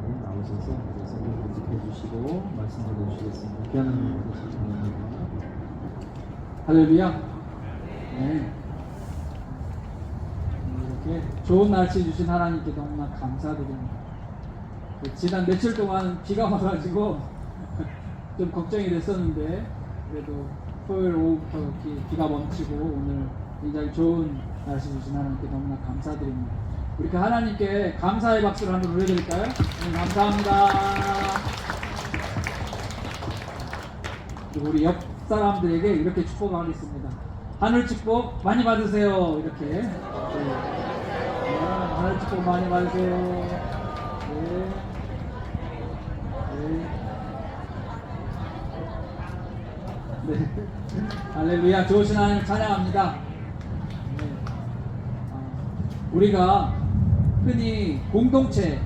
나오셔서 그래서 공직해 주시고 말씀 전해주시겠습니다. 귀한 하나님 감사합니다. 할렐루야. 네. 이렇게 좋은 날씨 주신 하나님께 너무나 감사드립니다. 지난 며칠 동안 비가 와가지고 좀 걱정이 됐었는데 그래도 토요일 오후부터 이렇게 비가 멈추고 오늘 굉장히 좋은 날씨 주신 하나님께 너무나 감사드립니다. 우리 하나님께 감사의 박수를 한번 올려드릴까요? 감사합니다. 그리고 우리 옆 사람들에게 이렇게 축복하겠습니다. 하늘 축복 많이 받으세요. 이렇게. 네. 하늘 축복 많이 받으세요. 네. 네. 네. 할렐루야. 좋으신 하나님 찬양합니다. 네. 우리가 흔히 공동체,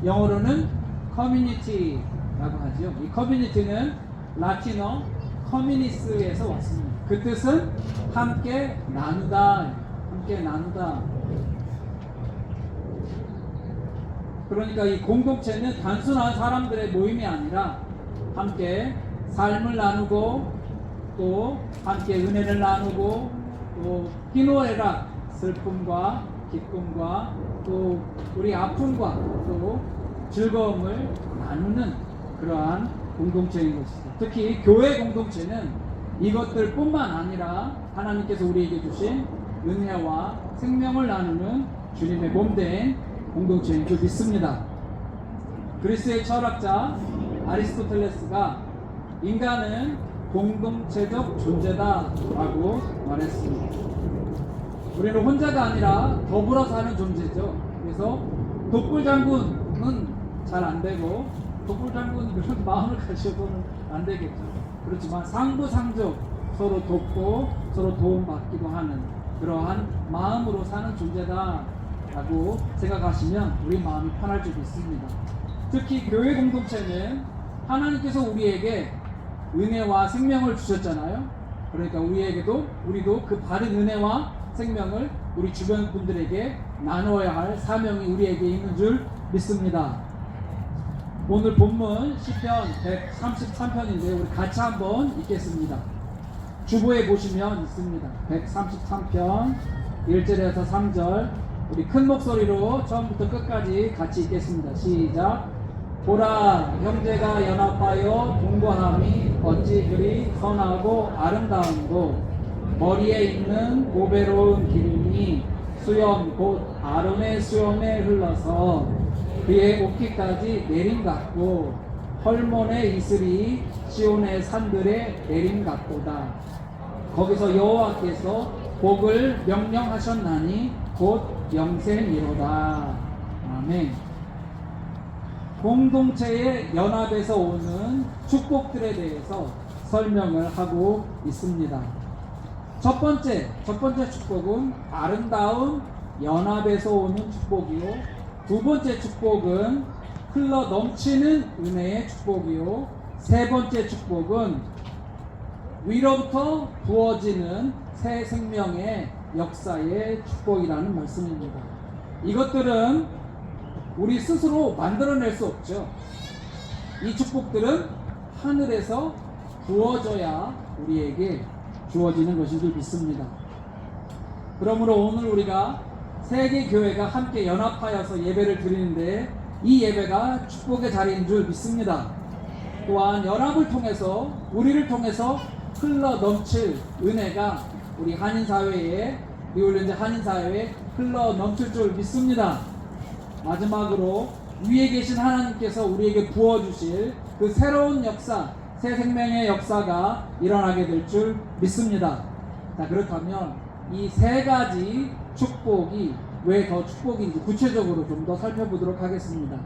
영어로는 커뮤니티라고 하죠. 이 커뮤니티는 라틴어 커뮤니스에서 왔습니다. 그 뜻은 함께 나누다, 함께 나누다. 그러니까 이 공동체는 단순한 사람들의 모임이 아니라 함께 삶을 나누고 또 함께 은혜를 나누고 또 희노애락, 슬픔과 기쁨과 또 우리 아픔과 또 즐거움을 나누는 그러한 공동체인 것입니다. 특히 교회 공동체는 이것들 뿐만 아니라 하나님께서 우리에게 주신 은혜와 생명을 나누는 주님의 몸된 공동체인 줄 믿습니다. 그리스의 철학자 아리스토텔레스가 인간은 공동체적 존재다라고 말했습니다. 우리는 혼자가 아니라 더불어 사는 존재죠. 그래서 독불장군은 잘 안 되고 독불장군이 그런 마음을 가지고는 안 되겠죠. 그렇지만 상부상조, 서로 돕고 서로 도움받기도 하는 그러한 마음으로 사는 존재다라고 생각하시면 우리 마음이 편할 줄 믿습니다. 특히 교회 공동체는 하나님께서 우리에게 은혜와 생명을 주셨잖아요. 그러니까 우리도 그 받은 은혜와 생명을 우리 주변 분들에게 나누어야 할 사명이 우리에게 있는 줄 믿습니다. 오늘 본문 시편 133편인데 우리 같이 한번 읽겠습니다. 주보에 보시면 있습니다. 133편 1절에서 3절 우리 큰 목소리로 처음부터 끝까지 같이 읽겠습니다. 시작. 보라, 형제가 연합하여 동거함이 어찌 그리 선하고 아름다운고 머리에 있는 보배로운 기름이 수염 곧 아론의 수염에 흘러서 그의 옷깃까지 내림 같고 헐몬의 이슬이 시온의 산들에 내림 같도다. 거기서 여호와께서 복을 명령하셨나니 곧 영생이로다. 아멘. 공동체의 연합에서 오는 축복들에 대해서 설명을 하고 있습니다. 첫 번째 축복은 아름다운 연합에서 오는 축복이요. 두 번째 축복은 흘러 넘치는 은혜의 축복이요. 세 번째 축복은 위로부터 부어지는 새 생명의 역사의 축복이라는 말씀입니다. 이것들은 우리 스스로 만들어낼 수 없죠. 이 축복들은 하늘에서 부어져야 우리에게 주어지는 것인 줄 믿습니다. 그러므로 오늘 우리가 세계 교회가 함께 연합하여서 예배를 드리는데 이 예배가 축복의 자리인 줄 믿습니다. 또한 연합을 통해서 우리를 통해서 흘러 넘칠 은혜가 우리 한인사회에 리올랜드 한인사회에 흘러 넘칠 줄 믿습니다. 마지막으로 위에 계신 하나님께서 우리에게 부어주실 그 새로운 역사, 새 생명의 역사가 일어나게 될 줄 믿습니다. 자, 그렇다면 이 세 가지 축복이 왜 더 축복인지 구체적으로 좀 더 살펴보도록 하겠습니다.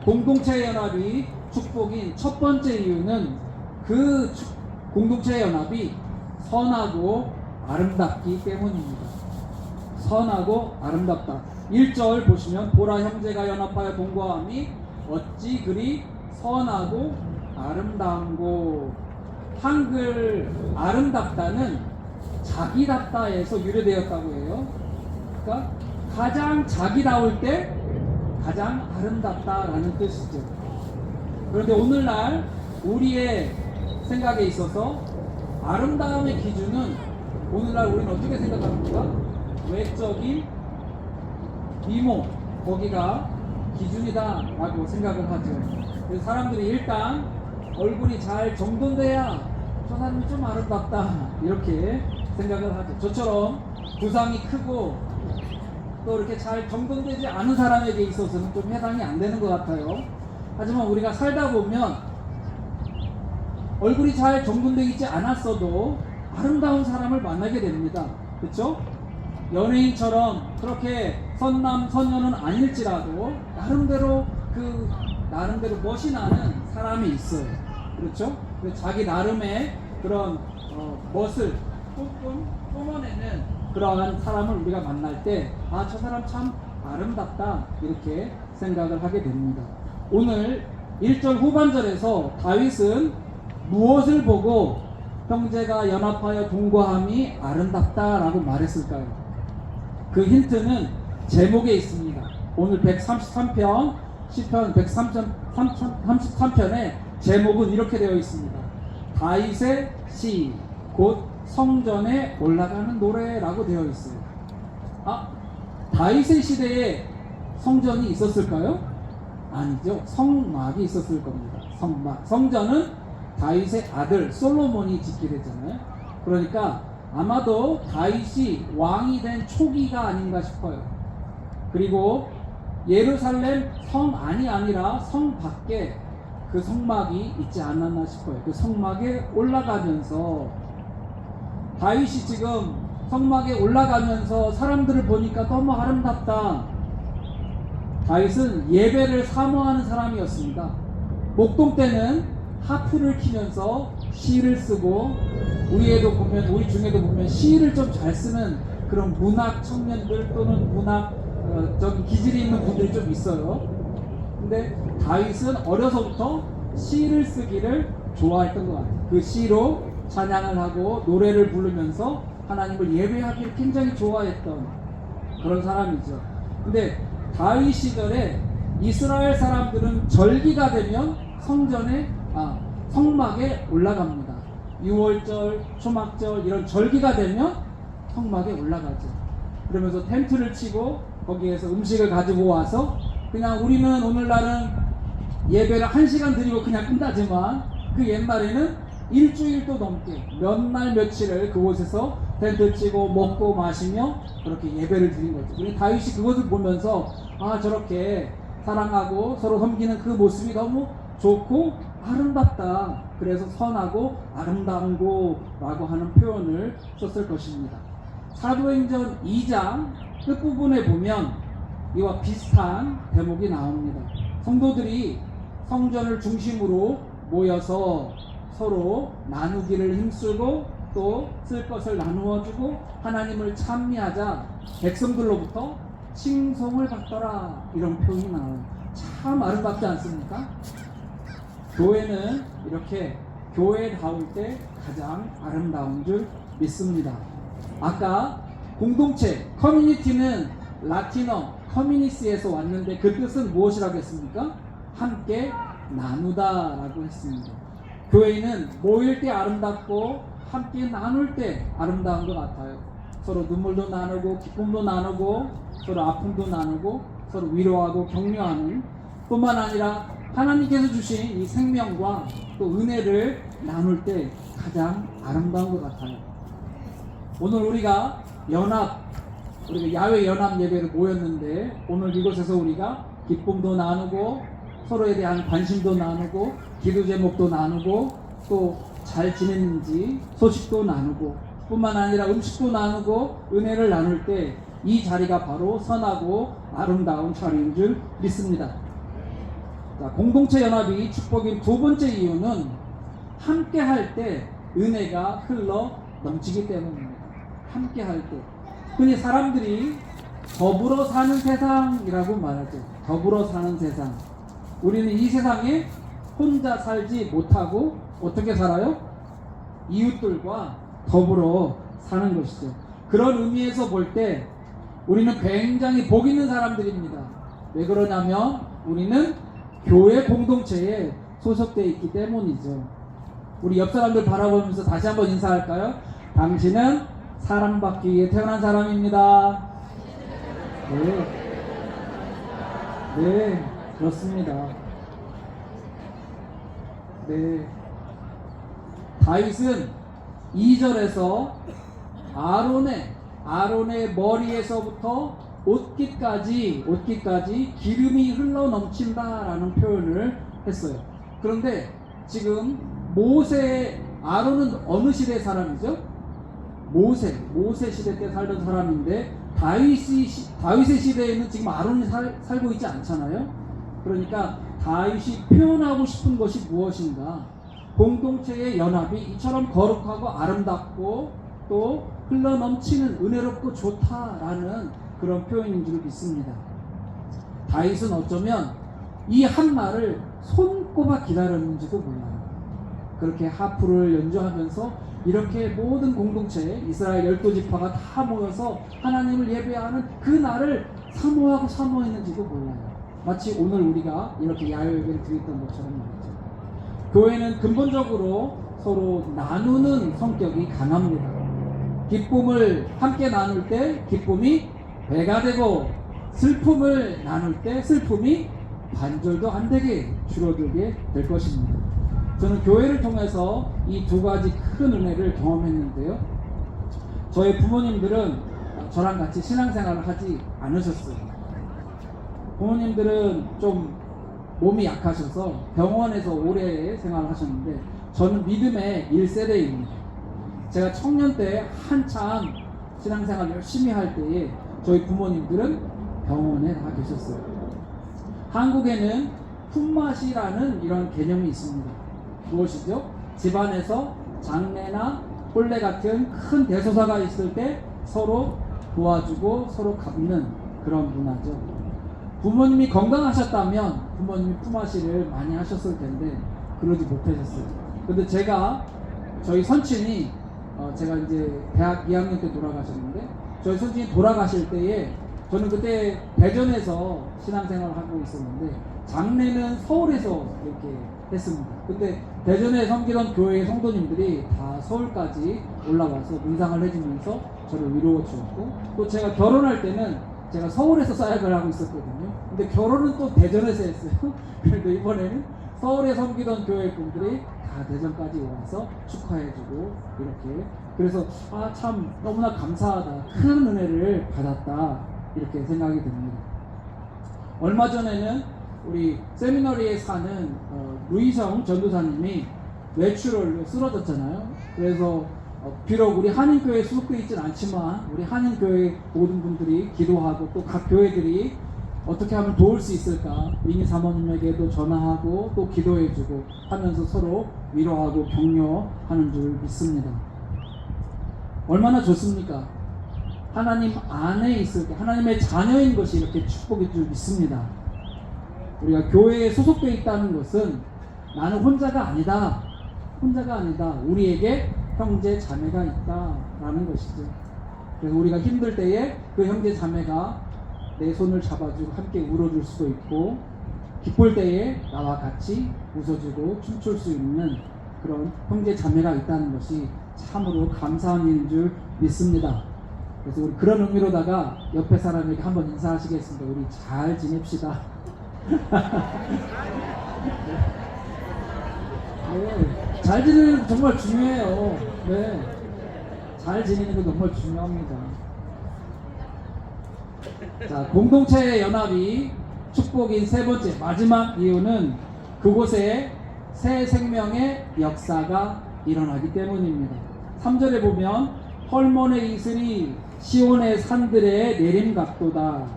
공동체 연합이 축복인 첫 번째 이유는 그 공동체 연합이 선하고 아름답기 때문입니다. 선하고 아름답다. 1절 보시면 보라, 형제가 연합하여 동거함이 어찌 그리 선하고 아름다운고. 한글 아름답다는 자기답다에서 유래되었다고 해요. 그러니까 가장 자기다울 때 가장 아름답다라는 뜻이죠. 그런데 오늘날 우리의 생각에 있어서 아름다움의 기준은 오늘날 우리는 어떻게 생각합니까? 외적인 미모, 거기가 기준이다 라고 생각을 하죠. 그래서 사람들이 일단 얼굴이 잘 정돈돼야 저 사람이 좀 아름답다 이렇게 생각을 하죠. 저처럼 부상이 크고 또 이렇게 잘 정돈되지 않은 사람에게 있어서는 좀 해당이 안 되는 것 같아요. 하지만 우리가 살다 보면 얼굴이 잘 정돈되어 있지 않았어도 아름다운 사람을 만나게 됩니다. 그렇죠? 연예인처럼 그렇게 선남 선녀는 아닐지라도 나름대로 멋이 나는 사람이 있어요. 그렇죠? 자기 나름의 그런 멋을 뿜어내는 그러한 사람을 우리가 만날 때 저 사람 참 아름답다 이렇게 생각을 하게 됩니다. 오늘 1절 후반절에서 다윗은 무엇을 보고 형제가 연합하여 동거함이 아름답다라고 말했을까요? 그 힌트는 제목에 있습니다. 오늘 133편 시편 133편의 제목은 이렇게 되어 있습니다. 다윗의 시, 곧 성전에 올라가는 노래라고 되어 있어요. 다윗의 시대에 성전이 있었을까요? 아니죠. 성막이 있었을 겁니다. 성막. 성전은 다윗의 아들 솔로몬이 짓게 되잖아요. 그러니까 아마도 다윗이 왕이 된 초기가 아닌가 싶어요. 그리고 예루살렘 성 안이 아니라 성 밖에 그 성막이 있지 않았나 싶어요. 그 성막에 올라가면서 다윗이 지금 성막에 올라가면서 사람들을 보니까 너무 아름답다. 다윗은 예배를 사모하는 사람이었습니다. 목동 때는 하프를 키면서 시를 쓰고 우리 중에도 보면 시를 좀 잘 쓰는 그런 문학 청년들 또는 문학적인 기질이 있는 분들이 좀 있어요. 근데 다윗은 어려서부터 시를 쓰기를 좋아했던 것 같아요. 그 시로 찬양을 하고 노래를 부르면서 하나님을 예배하기를 굉장히 좋아했던 그런 사람이죠. 근데 다윗 시절에 이스라엘 사람들은 절기가 되면 성막에 올라갑니다. 6월절, 초막절 이런 절기가 되면 성막에 올라가죠. 그러면서 텐트를 치고 거기에서 음식을 가지고 와서 그냥 우리는 오늘날은 예배를 1시간 드리고 그냥 끝나지만 그 옛날에는 일주일도 넘게 몇 날 며칠을 그곳에서 텐트 치고 먹고 마시며 그렇게 예배를 드린 거죠. 우리 다윗이 그것을 보면서 저렇게 사랑하고 서로 섬기는 그 모습이 너무 좋고 아름답다. 그래서 선하고 아름다운 곳라고 하는 표현을 썼을 것입니다. 사도행전 2장 끝부분에 보면 이와 비슷한 대목이 나옵니다. 성도들이 성전을 중심으로 모여서 서로 나누기를 힘쓰고 또 쓸 것을 나누어주고 하나님을 찬미하자 백성들로부터 칭송을 받더라 이런 표현이 나와요. 참 아름답지 않습니까? 교회는 이렇게 교회다울 때 가장 아름다운 줄 믿습니다. 아까 공동체, 커뮤니티는 라틴어 커뮤니스에서 왔는데 그 뜻은 무엇이라고 했습니까? 함께 나누다 라고 했습니다. 교회는 모일 때 아름답고 함께 나눌 때 아름다운 것 같아요. 서로 눈물도 나누고 기쁨도 나누고 서로 아픔도 나누고 서로 위로하고 격려하는 뿐만 아니라 하나님께서 주신 이 생명과 또 은혜를 나눌 때 가장 아름다운 것 같아요. 오늘 우리가 야외 연합 예배를 모였는데 오늘 이곳에서 우리가 기쁨도 나누고 서로에 대한 관심도 나누고 기도 제목도 나누고 또 잘 지냈는지 소식도 나누고 뿐만 아니라 음식도 나누고 은혜를 나눌 때 이 자리가 바로 선하고 아름다운 자리인 줄 믿습니다. 자, 공동체 연합이 축복인 두 번째 이유는 함께 할 때 은혜가 흘러 넘치기 때문입니다. 함께 할 때 흔히 사람들이 더불어 사는 세상이라고 말하죠. 더불어 사는 세상. 우리는 이 세상에 혼자 살지 못하고 어떻게 살아요? 이웃들과 더불어 사는 것이죠. 그런 의미에서 볼 때 우리는 굉장히 복 있는 사람들입니다. 왜 그러냐면 우리는 교회 공동체에 소속되어 있기 때문이죠. 우리 옆 사람들 바라보면서 다시 한번 인사할까요? 당신은 사랑받기 위해 태어난 사람입니다. 네, 네, 그렇습니다. 네, 다윗은 2절에서 아론의 머리에서부터 옷깃까지 기름이 흘러 넘친다라는 표현을 했어요. 그런데 지금 아론은 어느 시대 사람이죠? 모세 시대 때 살던 사람인데 다윗의 시대에는 지금 아론이 살고 있지 않잖아요. 그러니까 다윗이 표현하고 싶은 것이 무엇인가? 공동체의 연합이 이처럼 거룩하고 아름답고 또 흘러넘치는 은혜롭고 좋다라는 그런 표현인 줄 믿습니다. 다윗은 어쩌면 이 한 말을 손꼽아 기다렸는지도 몰라요. 그렇게 하프를 연주하면서 이렇게 모든 공동체 이스라엘 12지파가 다 모여서 하나님을 예배하는 그 날을 사모했는지도 몰라요. 마치 오늘 우리가 이렇게 야외예배를 드렸던 것처럼 말이죠. 교회는 근본적으로 서로 나누는 성격이 강합니다. 기쁨을 함께 나눌 때 기쁨이 배가 되고 슬픔을 나눌 때 슬픔이 반절도 안 되게 줄어들게 될 것입니다. 저는 교회를 통해서 이 두 가지 큰 은혜를 경험했는데요. 저희 부모님들은 저랑 같이 신앙생활을 하지 않으셨어요. 부모님들은 좀 몸이 약하셔서 병원에서 오래 생활하셨는데 저는 믿음의 1세대입니다. 제가 청년 때 한참 신앙생활 열심히 할 때에 저희 부모님들은 병원에 다 계셨어요. 한국에는 품맛이라는 이런 개념이 있습니다. 무엇이죠? 집안에서 장례나 혼례 같은 큰 대소사가 있을 때 서로 도와주고 서로 갚는 그런 문화죠. 부모님이 건강하셨다면 부모님이 품앗이를 많이 하셨을 텐데 그러지 못하셨어요. 근데 저희 선친이 제가 이제 대학 2학년 때 돌아가셨는데 저희 선친이 돌아가실 때에 저는 그때 대전에서 신앙생활을 하고 있었는데 장례는 서울에서 이렇게 했습니다. 근데 대전에 섬기던 교회의 성도님들이 다 서울까지 올라와서 문상을 해주면서 저를 위로해 주었고 또 제가 결혼할 때는 제가 서울에서 사역을 하고 있었거든요. 근데 결혼은 또 대전에서 했어요. 그런데 이번에는 서울에 섬기던 교회 분들이 다 대전까지 와서 축하해주고 이렇게 그래서 참 너무나 감사하다, 큰 은혜를 받았다 이렇게 생각이 듭니다. 얼마 전에는 우리 세미너리에 사는 루이성 전도사님이 뇌출혈로 쓰러졌잖아요. 그래서 비록 우리 한인교회에 소속되어 있지는 않지만 우리 한인교회 모든 분들이 기도하고 또 각 교회들이 어떻게 하면 도울 수 있을까 민희 사모님에게도 전화하고 또 기도해주고 하면서 서로 위로하고 격려하는 줄 믿습니다. 얼마나 좋습니까? 하나님 안에 있을 때 하나님의 자녀인 것이 이렇게 축복인 줄 믿습니다. 우리가 교회에 소속되어 있다는 것은 나는 혼자가 아니다. 우리에게 형제 자매가 있다라는 것이죠. 그래서 우리가 힘들 때에 그 형제 자매가 내 손을 잡아주고 함께 울어줄 수도 있고 기쁠 때에 나와 같이 웃어주고 춤출 수 있는 그런 형제 자매가 있다는 것이 참으로 감사한 일인 줄 믿습니다. 그래서 우리 그런 의미로다가 옆에 사람에게 한번 인사하시겠습니다. 우리 잘 지냅시다. 네, 잘 지내는 거 정말 중요해요. 네, 잘 지내는 거 정말 중요합니다. 자, 공동체의 연합이 축복인 세 번째 마지막 이유는 그곳에 새 생명의 역사가 일어나기 때문입니다. 3절에 보면 헐몬의 이슬이 시온의 산들에 내림각도다.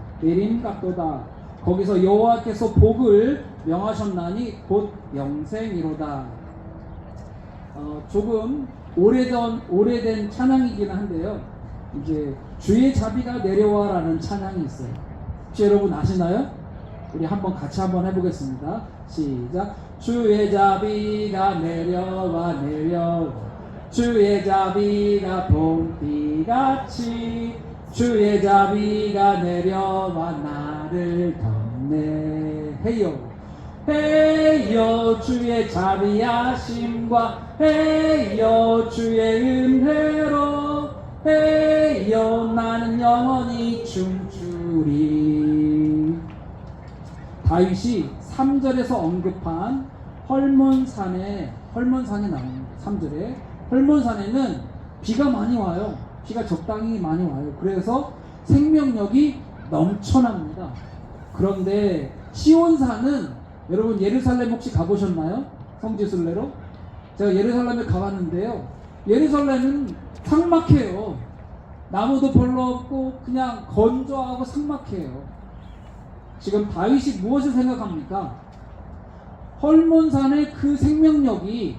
거기서 여호와께서 복을 명하셨나니 곧 영생이로다. 조금 오래된 찬양이긴 한데요. 이제 주의 자비가 내려와라는 찬양이 있어요. 혹시 여러분 아시나요? 우리 같이 한번 해보겠습니다. 시작. 주의 자비가 내려와 주의 자비가 봄비같이 주의 자비가 내려와 나를 해요 주의 자비하심과 해요 주의 은혜로 해요 나는 영원히 춤추리. 다윗이 3절에서 언급한 헐몬산에 나옵니다. 3절에 헐몬산에는 비가 많이 와요. 비가 적당히 많이 와요. 그래서 생명력이 넘쳐납니다. 그런데 시온산은, 여러분 예루살렘 혹시 가보셨나요? 성지순례로? 제가 예루살렘에 가봤는데요, 예루살렘은 삭막해요. 나무도 별로 없고 그냥 건조하고 삭막해요. 지금 다윗이 무엇을 생각합니까? 헐몬산의 그 생명력이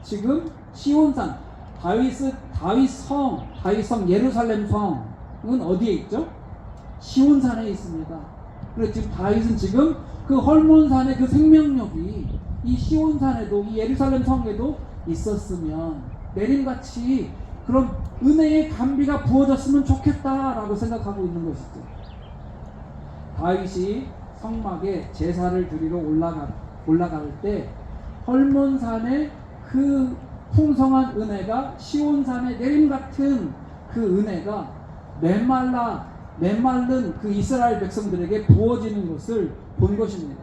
지금 시온산, 다윗성 예루살렘 성은 어디에 있죠? 시온산에 있습니다. 그래서 지금 다윗은 지금 그 헐몬산의 그 생명력이 이 시온산에도, 이 예루살렘 성에도 있었으면 내림같이 그런 은혜의甘비가 부어졌으면 좋겠다라고 생각하고 있는 것이죠. 다윗이 성막에 제사를 드리러 올라갈 때 헐몬산의 그 풍성한 은혜가 시온산의 내림같은 그 은혜가 메말른 그 이스라엘 백성들에게 부어지는 것을 본 것입니다.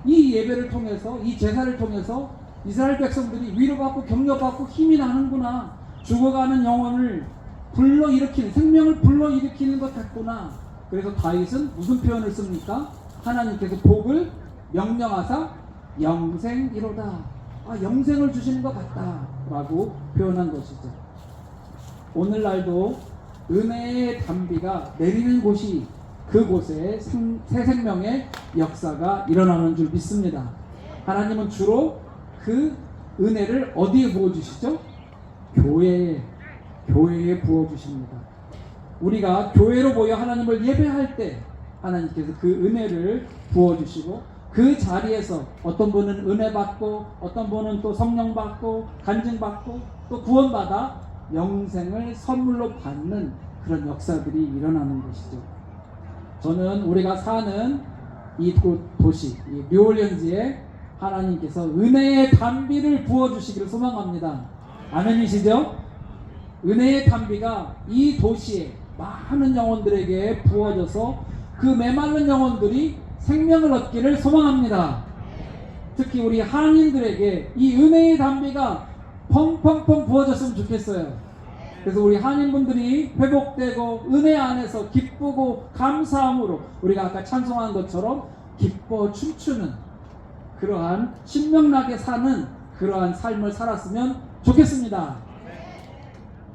이 예배를 통해서, 이 제사를 통해서 이스라엘 백성들이 위로받고 격려받고 힘이 나는구나, 죽어가는 영혼을 불러일으키는, 생명을 불러일으키는 것 같구나. 그래서 다윗은 무슨 표현을 씁니까? 하나님께서 복을 명령하사 영생이로다, 영생을 주시는 것 같다 라고 표현한 것이죠. 오늘날도 은혜의 담비가 내리는 곳이, 그곳에 새 생명의 역사가 일어나는 줄 믿습니다. 하나님은 주로 그 은혜를 어디에 부어주시죠? 교회에 부어주십니다. 우리가 교회로 모여 하나님을 예배할 때 하나님께서 그 은혜를 부어주시고, 그 자리에서 어떤 분은 은혜 받고, 어떤 분은 또 성령 받고, 간증 받고, 또 구원받아 영생을 선물로 받는 그런 역사들이 일어나는 것이죠. 저는 우리가 사는 이곳 도시, 이 뉴올리언즈에 하나님께서 은혜의 담비를 부어주시기를 소망합니다. 아멘이시죠? 은혜의 담비가 이 도시에 많은 영혼들에게 부어져서 그 메마른 영혼들이 생명을 얻기를 소망합니다. 특히 우리 한인들에게 이 은혜의 담비가 펑펑펑 부어졌으면 좋겠어요. 그래서 우리 한인분들이 회복되고 은혜 안에서 기쁘고 감사함으로, 우리가 아까 찬송한 것처럼 기뻐 춤추는, 그러한 신명나게 사는 그러한 삶을 살았으면 좋겠습니다.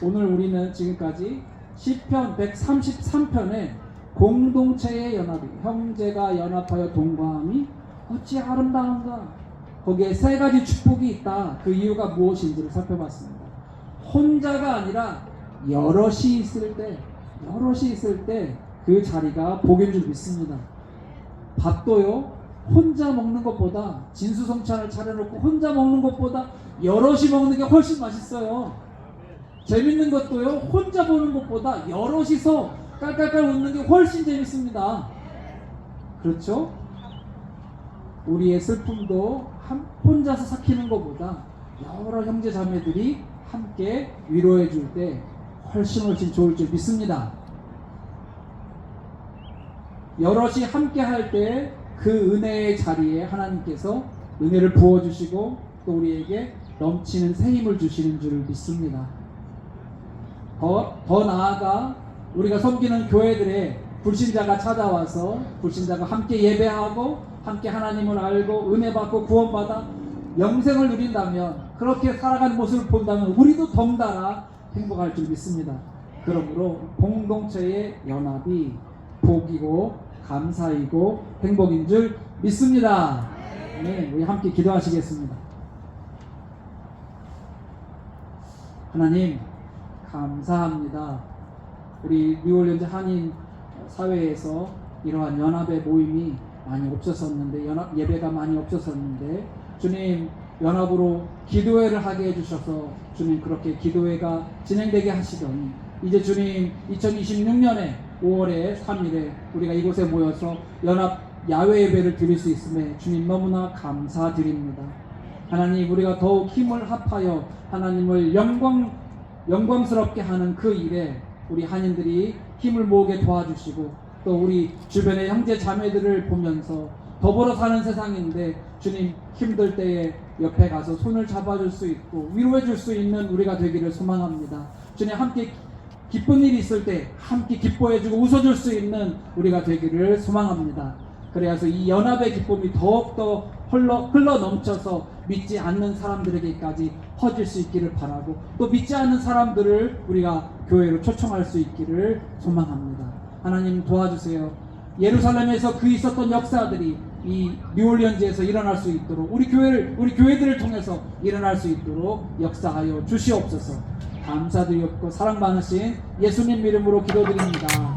오늘 우리는 지금까지 시편 133편에 공동체의 연합이, 형제가 연합하여 동거함이 어찌 아름다운가, 거기에 세 가지 축복이 있다. 그 이유가 무엇인지를 살펴봤습니다. 혼자가 아니라 여럿이 있을 때 그 자리가 복인 줄 믿습니다. 밥도요, 혼자 먹는 것보다, 진수성찬을 차려놓고 혼자 먹는 것보다 여럿이 먹는 게 훨씬 맛있어요. 재밌는 것도요, 혼자 보는 것보다 여럿이서 깔깔깔 웃는 게 훨씬 재밌습니다. 그렇죠? 우리의 슬픔도 혼자서 삭히는 것보다 여러 형제 자매들이 함께 위로해 줄 때 훨씬 좋을 줄 믿습니다. 여럿이 함께 할 때 그 은혜의 자리에 하나님께서 은혜를 부어주시고 또 우리에게 넘치는 새 힘을 주시는 줄 믿습니다. 더 나아가 우리가 섬기는 교회들에 불신자가 찾아와서 불신자가 함께 예배하고 함께 하나님을 알고 은혜 받고 구원받아 영생을 누린다면, 그렇게 살아가는 모습을 본다면 우리도 덩달아 행복할 줄 믿습니다. 그러므로 공동체의 연합이 복이고 감사이고 행복인 줄 믿습니다. 네, 우리 함께 기도하시겠습니다. 하나님 감사합니다. 우리 뉴올리언즈 한인 사회에서 이러한 연합의 모임이 많이 없었었는데, 연합 예배가 많이 없었었는데, 주님 연합으로 기도회를 하게 해주셔서 주님 그렇게 기도회가 진행되게 하시더니, 이제 주님 2026년에 5월의 3일에 우리가 이곳에 모여서 연합 야외 예배를 드릴 수 있음에 주님 너무나 감사드립니다. 하나님, 우리가 더욱 힘을 합하여 하나님을 영광스럽게 하는 그 일에 우리 한인들이 힘을 모으게 도와주시고, 또 우리 주변의 형제 자매들을 보면서 더불어 사는 세상인데 주님, 힘들 때에 옆에 가서 손을 잡아줄 수 있고 위로해 줄 수 있는 우리가 되기를 소망합니다. 주님, 함께 기쁜 일이 있을 때 함께 기뻐해주고 웃어줄 수 있는 우리가 되기를 소망합니다. 그래서 이 연합의 기쁨이 더욱더 흘러 넘쳐서 믿지 않는 사람들에게까지 퍼질 수 있기를 바라고, 또 믿지 않는 사람들을 우리가 교회로 초청할 수 있기를 소망합니다. 하나님 도와주세요. 예루살렘에서 그 있었던 역사들이 이 뉴올리언즈에서 일어날 수 있도록, 우리 교회들을 통해서 일어날 수 있도록 역사하여 주시옵소서. 감사드리옵고 사랑 많으신 예수님 이름으로 기도드립니다.